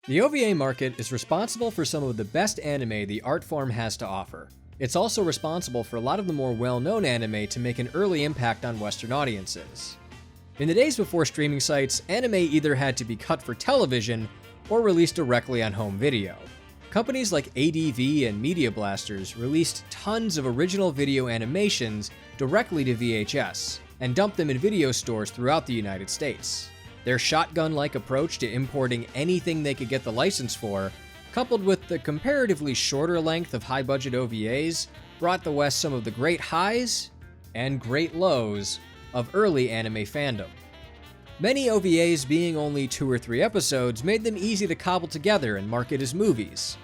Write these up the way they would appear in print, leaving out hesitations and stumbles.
The OVA market is responsible for some of the best anime the art form has to offer. It's also responsible for a lot of the more well-known anime to make an early impact on Western audiences. In the days before streaming sites, anime either had to be cut for television or released directly on home video. Companies like ADV and Media Blasters released tons of original video animations directly to VHS, and dumped them in video stores throughout the United States. Their shotgun-like approach to importing anything they could get the license for, coupled with the comparatively shorter length of high-budget OVAs, brought the West some of the great highs and great lows of early anime fandom. Many OVAs being only 2 or 3 episodes made them easy to cobble together and market as movies,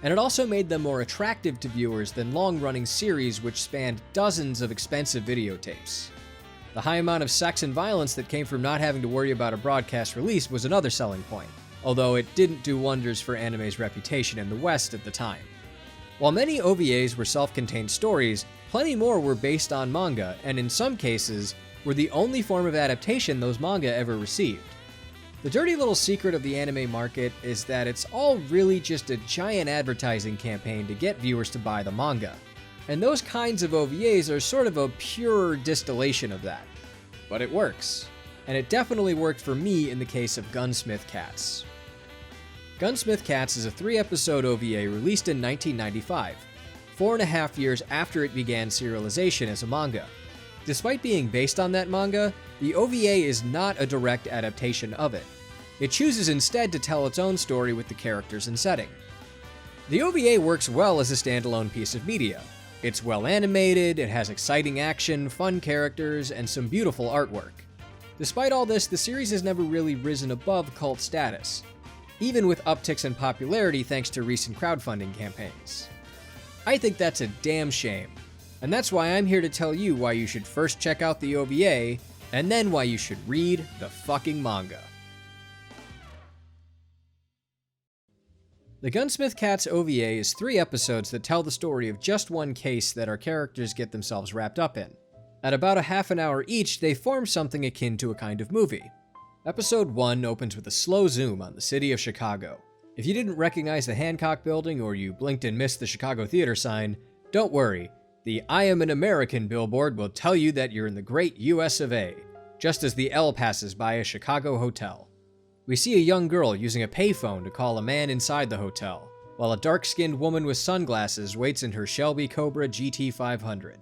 and it also made them more attractive to viewers than long-running series which spanned dozens of expensive videotapes. The high amount of sex and violence that came from not having to worry about a broadcast release was another selling point, although it didn't do wonders for anime's reputation in the West at the time. While many OVAs were self-contained stories, plenty more were based on manga, and in some cases, were the only form of adaptation those manga ever received. The dirty little secret of the anime market is that it's all really just a giant advertising campaign to get viewers to buy the manga. And those kinds of OVAs are sort of a pure distillation of that. But it works. And it definitely worked for me in the case of Gunsmith Cats. Gunsmith Cats is a 3-episode OVA released in 1995, 4.5 years after it began serialization as a manga. Despite being based on that manga, the OVA is not a direct adaptation of it. It chooses instead to tell its own story with the characters and setting. The OVA works well as a standalone piece of media. It's well animated, it has exciting action, fun characters, and some beautiful artwork. Despite all this, the series has never really risen above cult status, even with upticks in popularity thanks to recent crowdfunding campaigns. I think that's a damn shame, and that's why I'm here to tell you why you should first check out the OVA, and then why you should read the fucking manga. The Gunsmith Cats OVA is 3 episodes that tell the story of just one case that our characters get themselves wrapped up in. At about a half an hour each, they form something akin to a kind of movie. Episode 1 opens with a slow zoom on the city of Chicago. If you didn't recognize the Hancock building or you blinked and missed the Chicago theater sign, don't worry. The I Am an American billboard will tell you that you're in the great US of A, just as the L passes by a Chicago hotel. We see a young girl using a payphone to call a man inside the hotel, while a dark-skinned woman with sunglasses waits in her Shelby Cobra GT500.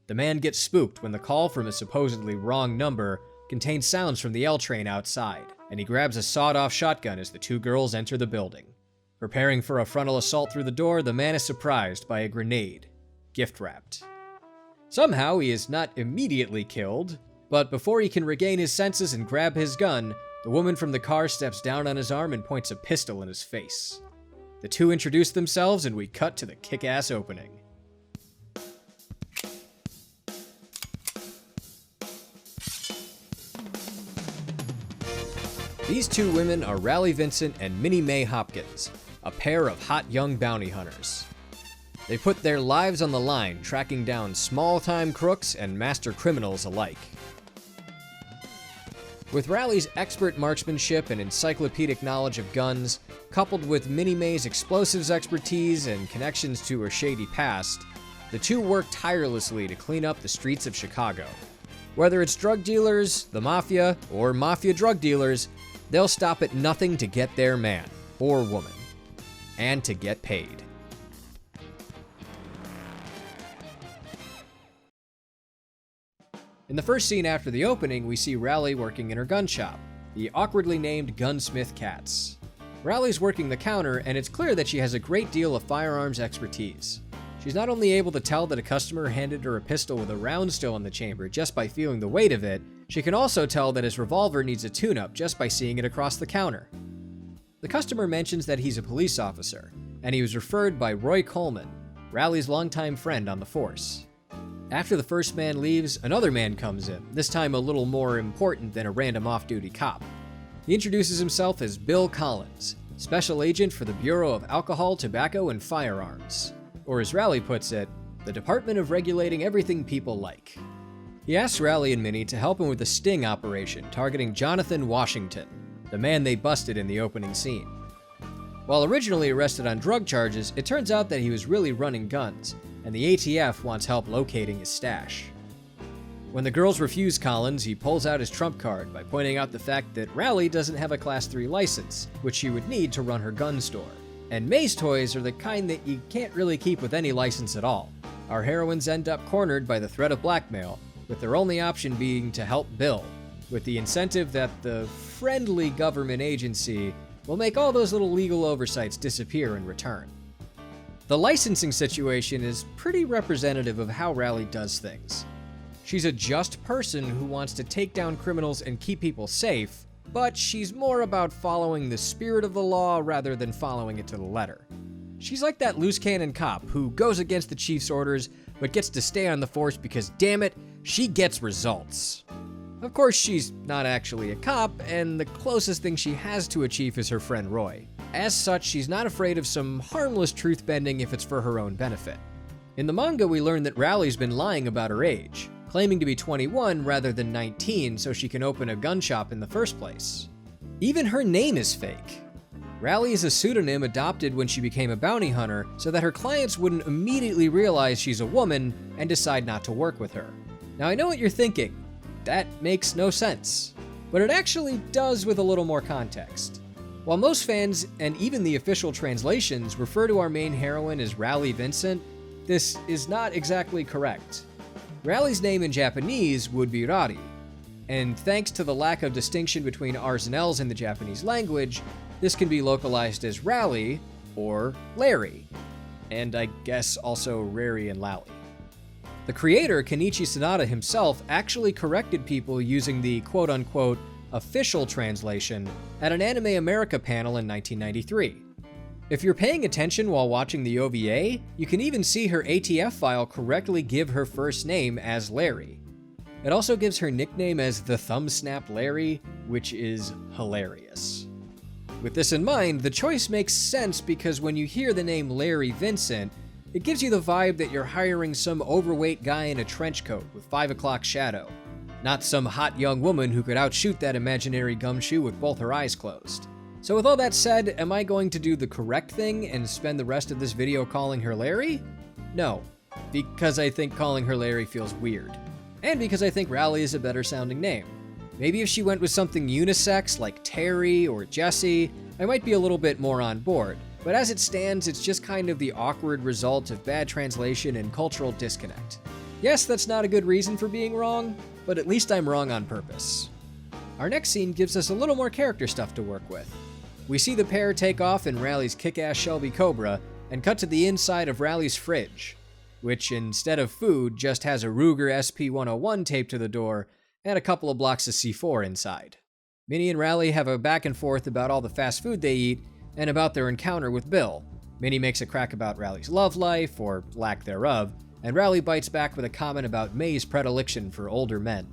The man gets spooked when the call from a supposedly wrong number contains sounds from the L train outside, and he grabs a sawed-off shotgun as the 2 girls enter the building. Preparing for a frontal assault through the door, the man is surprised by a grenade, gift-wrapped. Somehow, he is not immediately killed, but before he can regain his senses and grab his gun, the woman from the car steps down on his arm and points a pistol in his face. The 2 introduce themselves and we cut to the kick-ass opening. These 2 women are Raleigh Vincent and Minnie Mae Hopkins, a pair of hot young bounty hunters. They put their lives on the line tracking down small-time crooks and master criminals alike. With Raleigh's expert marksmanship and encyclopedic knowledge of guns, coupled with Minnie Mae's explosives expertise and connections to her shady past, the 2 work tirelessly to clean up the streets of Chicago. Whether it's drug dealers, the mafia, or mafia drug dealers, they'll stop at nothing to get their man, or woman, and to get paid. In the first scene after the opening, we see Raleigh working in her gun shop, the awkwardly named Gunsmith Cats. Raleigh's working the counter, and it's clear that she has a great deal of firearms expertise. She's not only able to tell that a customer handed her a pistol with a round still in the chamber just by feeling the weight of it, she can also tell that his revolver needs a tune-up just by seeing it across the counter. The customer mentions that he's a police officer, and he was referred by Roy Coleman, Raleigh's longtime friend on the force. After the first man leaves, another man comes in, this time a little more important than a random off-duty cop. He introduces himself as Bill Collins, Special Agent for the Bureau of Alcohol, Tobacco, and Firearms. Or as Raleigh puts it, the Department of Regulating Everything People Like. He asks Raleigh and Minnie to help him with a sting operation targeting Jonathan Washington, the man they busted in the opening scene. While originally arrested on drug charges, it turns out that he was really running guns, and the ATF wants help locating his stash. When the girls refuse Collins, he pulls out his trump card by pointing out the fact that Rally doesn't have a Class 3 license, which she would need to run her gun store. And May's toys are the kind that you can't really keep with any license at all. Our heroines end up cornered by the threat of blackmail, with their only option being to help Bill, with the incentive that the friendly government agency will make all those little legal oversights disappear in return. The licensing situation is pretty representative of how Rally does things. She's a just person who wants to take down criminals and keep people safe, but she's more about following the spirit of the law rather than following it to the letter. She's like that loose cannon cop who goes against the chief's orders but gets to stay on the force because, damn it, she gets results. Of course, she's not actually a cop, and the closest thing she has to a chief is her friend Roy. As such, she's not afraid of some harmless truth-bending if it's for her own benefit. In the manga, we learn that Rally's been lying about her age, claiming to be 21 rather than 19 so she can open a gun shop in the first place. Even her name is fake. Rally is a pseudonym adopted when she became a bounty hunter so that her clients wouldn't immediately realize she's a woman and decide not to work with her. Now I know what you're thinking, that makes no sense, but it actually does with a little more context. While most fans and even the official translations refer to our main heroine as Rally Vincent, this is not exactly correct. Rally's name in Japanese would be Rari, and thanks to the lack of distinction between R's and L's in the Japanese language, this can be localized as Rally or Larry, and I guess also Rary and Lally. The creator, Kenichi Sonata himself, actually corrected people using the quote-unquote official translation at an Anime America panel in 1993. If you're paying attention while watching the OVA, you can even see her ATF file correctly give her first name as Larry. It also gives her nickname as the Thumb Snap Larry, which is hilarious. With this in mind, the choice makes sense because when you hear the name Larry Vincent, it gives you the vibe that you're hiring some overweight guy in a trench coat with 5 o'clock shadow, not some hot young woman who could outshoot that imaginary gumshoe with both her eyes closed. So with all that said, am I going to do the correct thing and spend the rest of this video calling her Larry? No, because I think calling her Larry feels weird. And because I think Rally is a better sounding name. Maybe if she went with something unisex like Terry or Jesse, I might be a little bit more on board. But as it stands, it's just kind of the awkward result of bad translation and cultural disconnect. Yes, that's not a good reason for being wrong, but at least I'm wrong on purpose. Our next scene gives us a little more character stuff to work with. We see the pair take off in Rally's kick-ass Shelby Cobra and cut to the inside of Rally's fridge, which instead of food just has a Ruger SP-101 taped to the door and a couple of blocks of C4 inside. Minnie and Rally have a back and forth about all the fast food they eat and about their encounter with Bill. Minnie makes a crack about Rally's love life, or lack thereof, and Rally bites back with a comment about May's predilection for older men.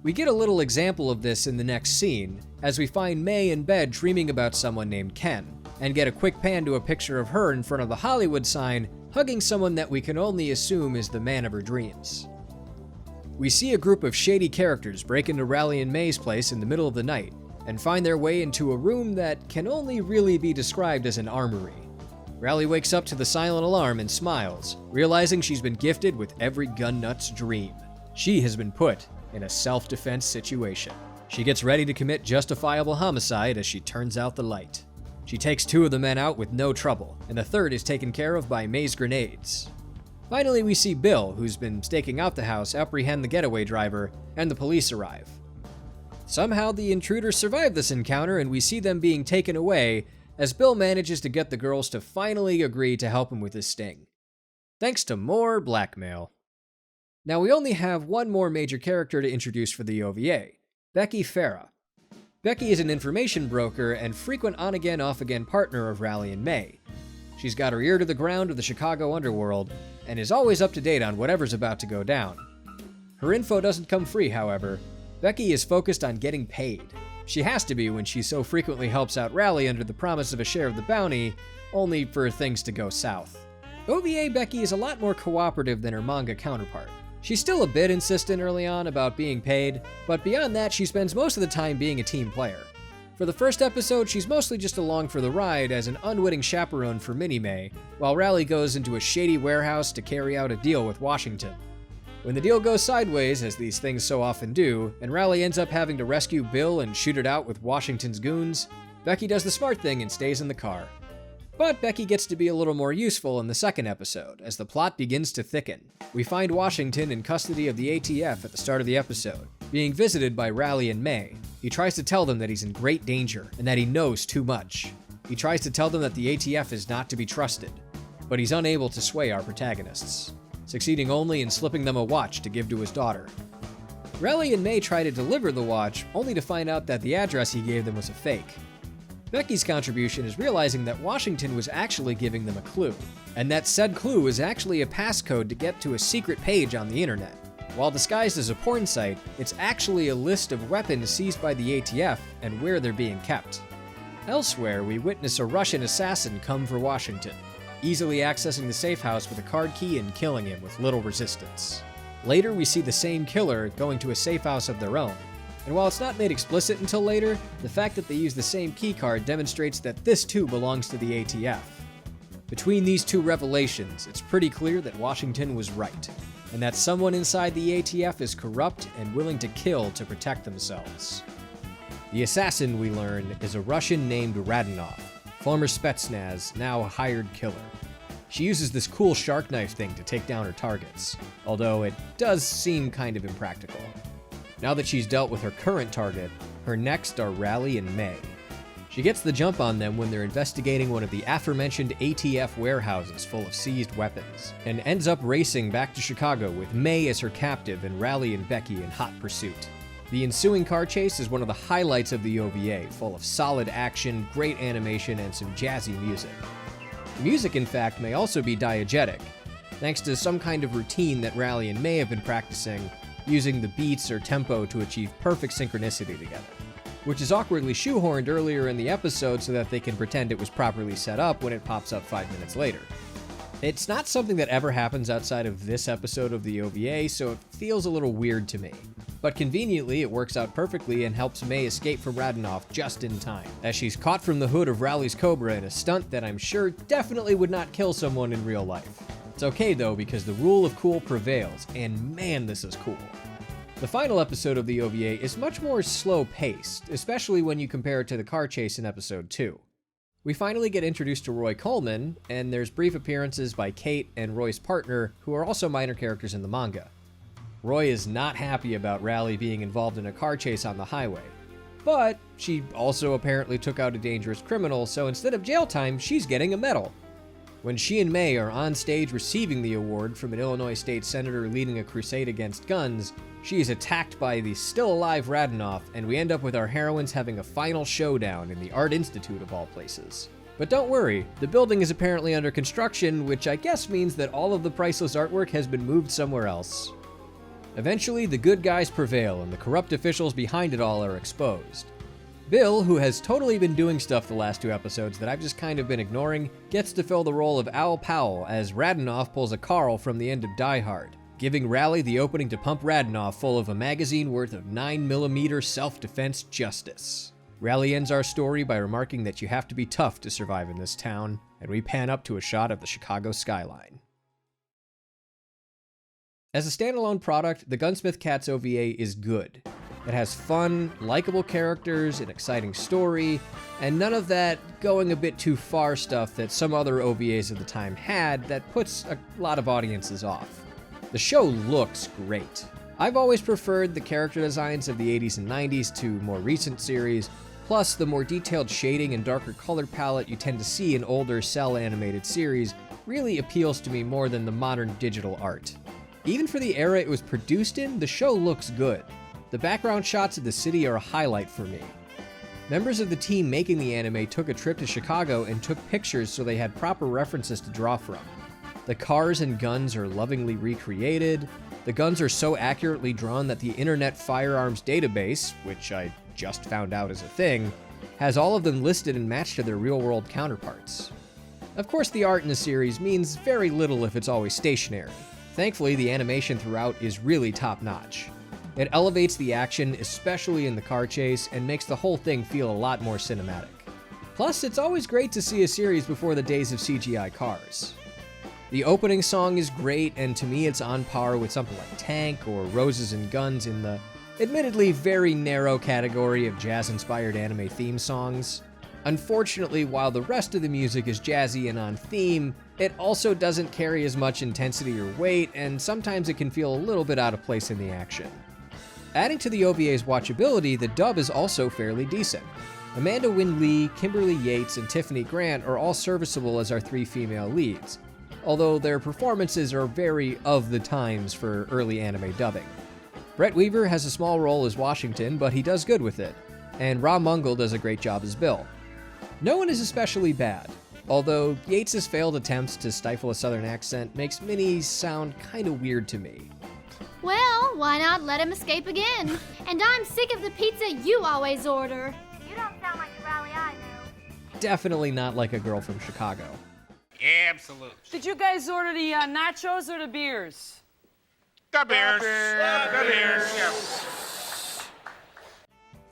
We get a little example of this in the next scene, as we find May in bed dreaming about someone named Ken, and get a quick pan to a picture of her in front of the Hollywood sign, hugging someone that we can only assume is the man of her dreams. We see a group of shady characters break into Rally and May's place in the middle of the night, and find their way into a room that can only really be described as an armory. Rally wakes up to the silent alarm and smiles, realizing she's been gifted with every gun nut's dream. She has been put in a self-defense situation. She gets ready to commit justifiable homicide as she turns out the light. She takes 2 of the men out with no trouble, and the third is taken care of by May's grenades. Finally, we see Bill, who's been staking out the house, apprehend the getaway driver, and the police arrive. Somehow the intruders survive this encounter, and we see them being taken away as Bill manages to get the girls to finally agree to help him with his sting. Thanks to more blackmail. Now we only have one more major character to introduce for the OVA, Becky Farah. Becky is an information broker and frequent on-again, off-again partner of Rally and May. She's got her ear to the ground of the Chicago underworld, and is always up to date on whatever's about to go down. Her info doesn't come free, however. Becky is focused on getting paid. She has to be when she so frequently helps out Rally under the promise of a share of the bounty, only for things to go south. OVA Becky is a lot more cooperative than her manga counterpart. She's still a bit insistent early on about being paid, but beyond that she spends most of the time being a team player. For the first episode, she's mostly just along for the ride as an unwitting chaperone for Minnie-May, while Rally goes into a shady warehouse to carry out a deal with Washington. When the deal goes sideways, as these things so often do, and Rally ends up having to rescue Bill and shoot it out with Washington's goons, Becky does the smart thing and stays in the car. But Becky gets to be a little more useful in the second episode, as the plot begins to thicken. We find Washington in custody of the ATF at the start of the episode, being visited by Rally and May. He tries to tell them that he's in great danger, and that he knows too much. He tries to tell them that the ATF is not to be trusted, but he's unable to sway our protagonists, succeeding only in slipping them a watch to give to his daughter. Rally and May try to deliver the watch, only to find out that the address he gave them was a fake. Becky's contribution is realizing that Washington was actually giving them a clue, and that said clue is actually a passcode to get to a secret page on the internet. While disguised as a porn site, it's actually a list of weapons seized by the ATF and where they're being kept. Elsewhere, we witness a Russian assassin come for Washington, easily accessing the safe house with a card key and killing him with little resistance. Later, we see the same killer going to a safe house of their own. And while it's not made explicit until later, the fact that they use the same keycard demonstrates that this too belongs to the ATF. Between these two revelations, it's pretty clear that Washington was right, and that someone inside the ATF is corrupt and willing to kill to protect themselves. The assassin, we learn, is a Russian named Radinov, former Spetsnaz, now a hired killer. She uses this cool shark knife thing to take down her targets, although it does seem kind of impractical. Now that she's dealt with her current target, her next are Rally and May. She gets the jump on them when they're investigating one of the aforementioned ATF warehouses full of seized weapons, and ends up racing back to Chicago with May as her captive and Rally and Becky in hot pursuit. The ensuing car chase is one of the highlights of the OVA, full of solid action, great animation, and some jazzy music. The music, in fact, may also be diegetic, thanks to some kind of routine that Rally and May have been practicing, using the beats or tempo to achieve perfect synchronicity together, which is awkwardly shoehorned earlier in the episode so that they can pretend it was properly set up when it pops up 5 minutes later. It's not something that ever happens outside of this episode of the OVA, so it feels a little weird to me. But conveniently, it works out perfectly and helps May escape from Radinov just in time, as she's caught from the hood of Rally's Cobra in a stunt that I'm sure definitely would not kill someone in real life. It's okay though, because the rule of cool prevails, and man, this is cool. The final episode of the OVA is much more slow-paced, especially when you compare it to the car chase in episode 2. We finally get introduced to Roy Coleman, and there's brief appearances by Kate and Roy's partner, who are also minor characters in the manga. Roy is not happy about Rally being involved in a car chase on the highway, but she also apparently took out a dangerous criminal, so instead of jail time, she's getting a medal. When she and May are on stage receiving the award from an Illinois state senator leading a crusade against guns, she is attacked by the still-alive Radinov, and we end up with our heroines having a final showdown in the Art Institute of all places. But don't worry, the building is apparently under construction, which I guess means that all of the priceless artwork has been moved somewhere else. Eventually, the good guys prevail, and the corrupt officials behind it all are exposed. Bill, who has totally been doing stuff the last 2 episodes that I've just kind of been ignoring, gets to fill the role of Al Powell as Radinov pulls a Carl from the end of Die Hard, giving Rally the opening to pump Radinov full of a magazine worth of 9mm self-defense justice. Rally ends our story by remarking that you have to be tough to survive in this town, and we pan up to a shot of the Chicago skyline. As a standalone product, the Gunsmith Cats OVA is good. It has fun, likable characters, an exciting story, and none of that going a bit too far stuff that some other OVAs of the time had that puts a lot of audiences off. The show looks great. I've always preferred the character designs of the 80s and 90s to more recent series, plus the more detailed shading and darker color palette you tend to see in older cell animated series really appeals to me more than the modern digital art. Even for the era it was produced in, the show looks good. The background shots of the city are a highlight for me. Members of the team making the anime took a trip to Chicago and took pictures so they had proper references to draw from. The cars and guns are lovingly recreated. The guns are so accurately drawn that the Internet Firearms Database, which I just found out is a thing, has all of them listed and matched to their real-world counterparts. Of course, the art in the series means very little if it's always stationary. Thankfully, the animation throughout is really top-notch. It elevates the action, especially in the car chase, and makes the whole thing feel a lot more cinematic. Plus, it's always great to see a series before the days of CGI cars. The opening song is great, and to me it's on par with something like Tank or Roses and Guns in the admittedly very narrow category of jazz-inspired anime theme songs. Unfortunately, while the rest of the music is jazzy and on theme, it also doesn't carry as much intensity or weight, and sometimes it can feel a little bit out of place in the action. Adding to the OVA's watchability, the dub is also fairly decent. Amanda Wynn Lee, Kimberly Yates, and Tiffany Grant are all serviceable as our 3 female leads, although their performances are very of the times for early anime dubbing. Brett Weaver has a small role as Washington, but he does good with it, and Ra Mungle does a great job as Bill. No one is especially bad, although Yates' failed attempts to stifle a southern accent makes Minnie sound kinda weird to me. Well, why not let him escape again? And I'm sick of the pizza you always order. You don't sound like the Rally I knew. Definitely not like a girl from Chicago. Absolutely. Did you guys order the nachos or the beers? The beers. The beers. Yeah.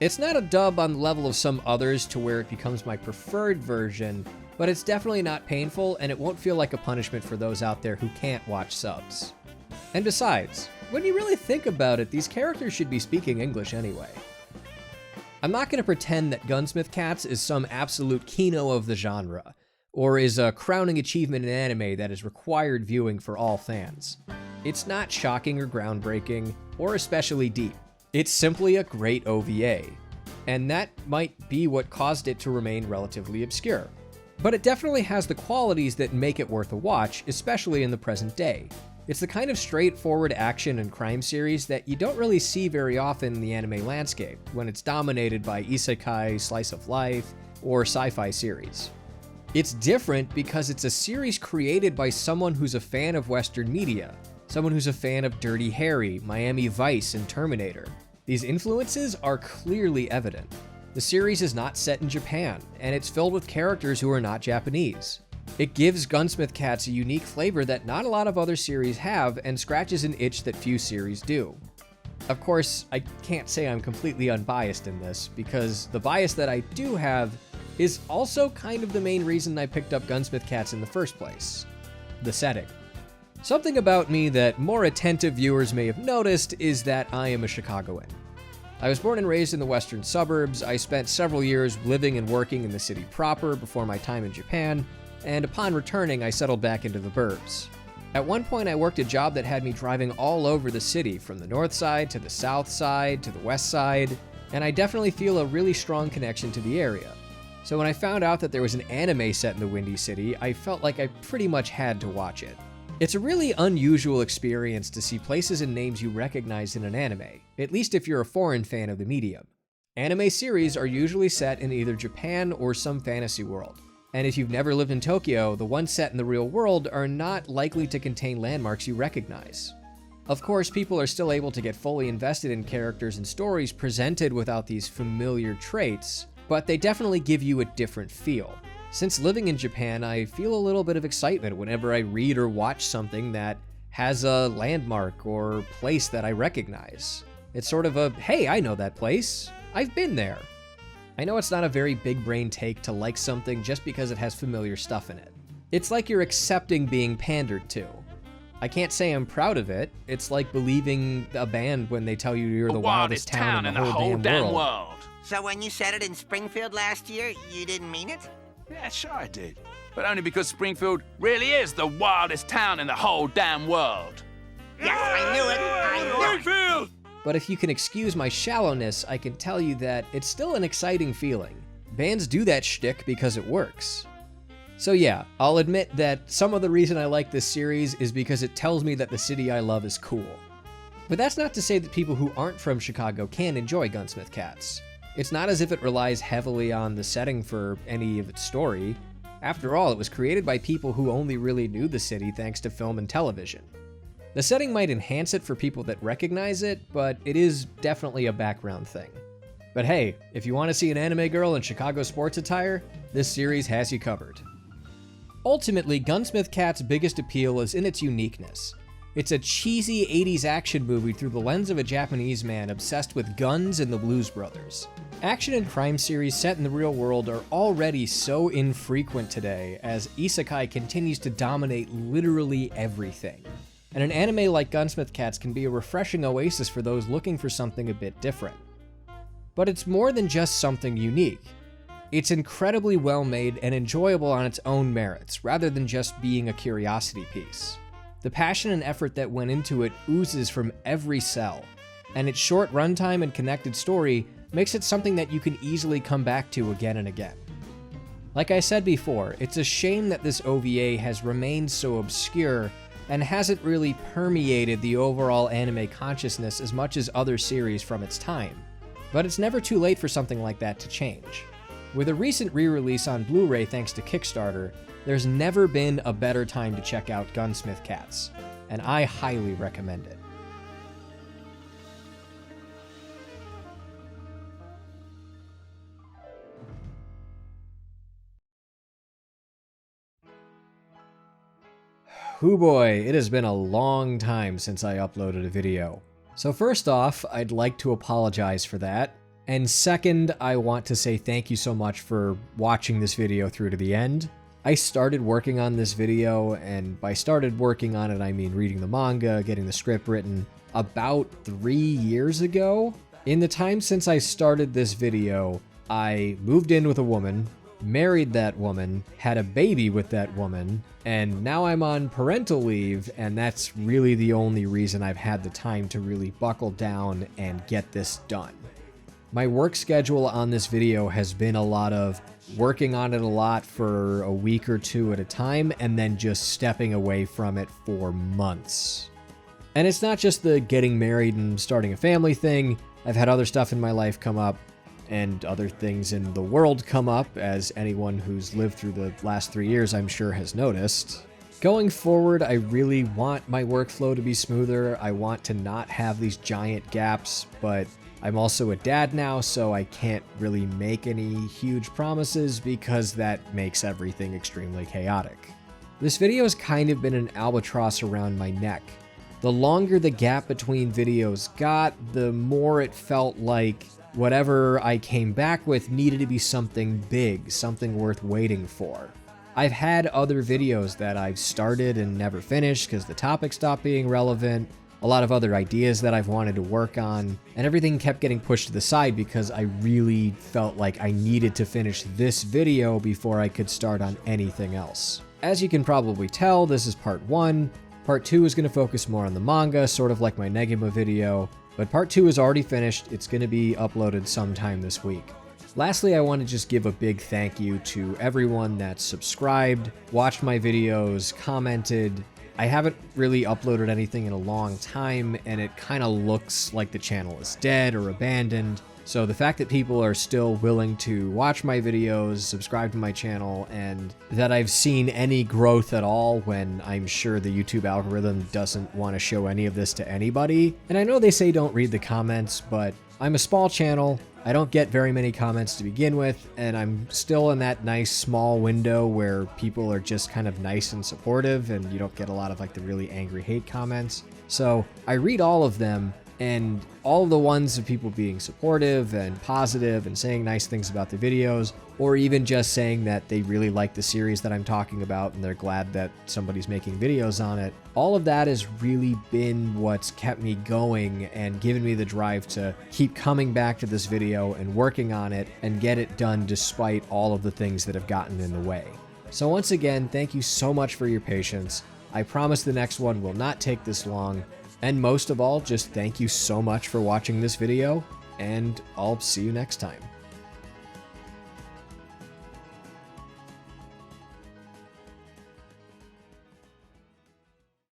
It's not a dub on the level of some others to where it becomes my preferred version, but it's definitely not painful, and it won't feel like a punishment for those out there who can't watch subs. And besides, when you really think about it, these characters should be speaking English anyway. I'm not going to pretend that Gunsmith Cats is some absolute kino of the genre, or is a crowning achievement in anime that is required viewing for all fans. It's not shocking or groundbreaking, or especially deep. It's simply a great OVA, and that might be what caused it to remain relatively obscure. But it definitely has the qualities that make it worth a watch, especially in the present day. It's the kind of straightforward action and crime series that you don't really see very often in the anime landscape, when it's dominated by isekai, slice of life, or sci-fi series. It's different because it's a series created by someone who's a fan of Western media, someone who's a fan of Dirty Harry, Miami Vice, and Terminator. These influences are clearly evident. The series is not set in Japan, and it's filled with characters who are not Japanese. It gives Gunsmith Cats a unique flavor that not a lot of other series have, and scratches an itch that few series do. Of course, I can't say I'm completely unbiased in this, because the bias that I do have is also kind of the main reason I picked up Gunsmith Cats in the first place: the setting. Something about me that more attentive viewers may have noticed is that I am a Chicagoan. I was born and raised in the western suburbs. I spent several years living and working in the city proper before my time in Japan, and upon returning, I settled back into the burbs. At one point, I worked a job that had me driving all over the city, from the north side to the south side to the west side, and I definitely feel a really strong connection to the area. So when I found out that there was an anime set in the Windy City, I felt like I pretty much had to watch it. It's a really unusual experience to see places and names you recognize in an anime, at least if you're a foreign fan of the medium. Anime series are usually set in either Japan or some fantasy world, and if you've never lived in Tokyo, the ones set in the real world are not likely to contain landmarks you recognize. Of course, people are still able to get fully invested in characters and stories presented without these familiar traits, but they definitely give you a different feel. Since living in Japan, I feel a little bit of excitement whenever I read or watch something that has a landmark or place that I recognize. It's sort of a, hey, I know that place. I've been there. I know it's not a very big brain take to like something just because it has familiar stuff in it. It's like you're accepting being pandered to. I can't say I'm proud of it. It's like believing a band when they tell you you're the wildest town in the whole damn world. So when you said it in Springfield last year, you didn't mean it? Yeah, sure I did. But only because Springfield really is the wildest town in the whole damn world. Yes, I knew it. I knew it. Springfield! But if you can excuse my shallowness, I can tell you that it's still an exciting feeling. Bands do that shtick because it works. So yeah, I'll admit that some of the reason I like this series is because it tells me that the city I love is cool. But that's not to say that people who aren't from Chicago can't enjoy Gunsmith Cats. It's not as if it relies heavily on the setting for any of its story. After all, it was created by people who only really knew the city thanks to film and television. The setting might enhance it for people that recognize it, but it is definitely a background thing. But hey, if you want to see an anime girl in Chicago sports attire, this series has you covered. Ultimately, Gunsmith Cat's biggest appeal is in its uniqueness. It's a cheesy 80s action movie through the lens of a Japanese man obsessed with guns and the Blues Brothers. Action and crime series set in the real world are already so infrequent today, as isekai continues to dominate literally everything. And an anime like Gunsmith Cats can be a refreshing oasis for those looking for something a bit different. But it's more than just something unique. It's incredibly well made and enjoyable on its own merits, rather than just being a curiosity piece. The passion and effort that went into it oozes from every cell, and its short runtime and connected story makes it something that you can easily come back to again and again. Like I said before, it's a shame that this OVA has remained so obscure and hasn't really permeated the overall anime consciousness as much as other series from its time. But it's never too late for something like that to change. With a recent re-release on Blu-ray thanks to Kickstarter, there's never been a better time to check out Gunsmith Cats, and I highly recommend it. Hoo boy, it has been a long time since I uploaded a video. So first off, I'd like to apologize for that. And second, I want to say thank you so much for watching this video through to the end. I started working on this video, and by started working on it, I mean reading the manga, getting the script written, about 3 years ago. In the time since I started this video, I moved in with a woman, married that woman, had a baby with that woman, and now I'm on parental leave, and that's really the only reason I've had the time to really buckle down and get this done. My work schedule on this video has been a lot of working on it a lot for a week or two at a time, and then just stepping away from it for months. And it's not just the getting married and starting a family thing. I've had other stuff in my life come up, and other things in the world come up, as anyone who's lived through the last 3 years I'm sure has noticed. Going forward, I really want my workflow to be smoother. I want to not have these giant gaps, but I'm also a dad now, so I can't really make any huge promises because that makes everything extremely chaotic. This video has kind of been an albatross around my neck. The longer the gap between videos got, the more it felt like whatever I came back with needed to be something big, something worth waiting for. I've had other videos that I've started and never finished because the topic stopped being relevant, a lot of other ideas that I've wanted to work on, and everything kept getting pushed to the side because I really felt like I needed to finish this video before I could start on anything else. As you can probably tell, this is part 1. Part 2 is going to focus more on the manga, sort of like my Negima video, but part 2 is already finished. It's going to be uploaded sometime this week. Lastly, I want to just give a big thank you to everyone that subscribed, watched my videos, commented. I haven't really uploaded anything in a long time, and it kind of looks like the channel is dead or abandoned. So the fact that people are still willing to watch my videos, subscribe to my channel, and that I've seen any growth at all when I'm sure the YouTube algorithm doesn't want to show any of this to anybody. And I know they say don't read the comments, but I'm a small channel. I don't get very many comments to begin with, and I'm still in that nice small window where people are just kind of nice and supportive, and you don't get a lot of like the really angry hate comments. So I read all of them, and all the ones of people being supportive and positive and saying nice things about the videos, or even just saying that they really like the series that I'm talking about and they're glad that somebody's making videos on it. All of that has really been what's kept me going and given me the drive to keep coming back to this video and working on it and get it done despite all of the things that have gotten in the way. So once again, thank you so much for your patience. I promise the next one will not take this long. And most of all, just thank you so much for watching this video, and I'll see you next time.